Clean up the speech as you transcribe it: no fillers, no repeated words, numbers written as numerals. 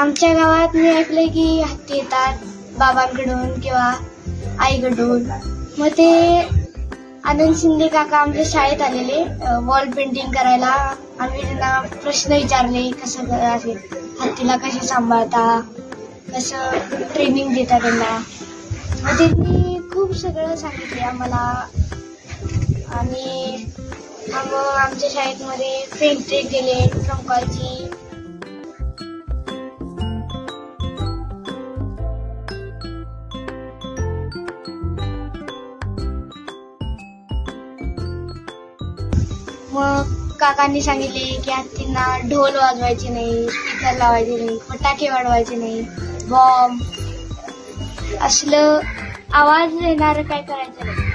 आमच्या गावात मी ऐकलंय की हत्ती येतात बाबांकडून किंवा आईकडून. मग ते आनंद शिंदे काका आमच्या शाळेत आलेले वॉल पेंटिंग करायला. आम्ही त्यांना प्रश्न विचारले, कसं असे हत्तीला कसे सांभाळता, कसं ट्रेनिंग देता त्यांना. मग त्यांनी खूप सगळं सांगितले आम्हाला. आणि मग आमच्या शाळेमध्ये पेंट केले ट्रंकाची. मग काकांनी सांगितले की हत्तींना ढोल वाजवायचे नाही, स्पीकर लावायचे नाही, फटाके वाढवायचे नाही, बॉम्ब असलं आवाज येणार काय करायचं नाही.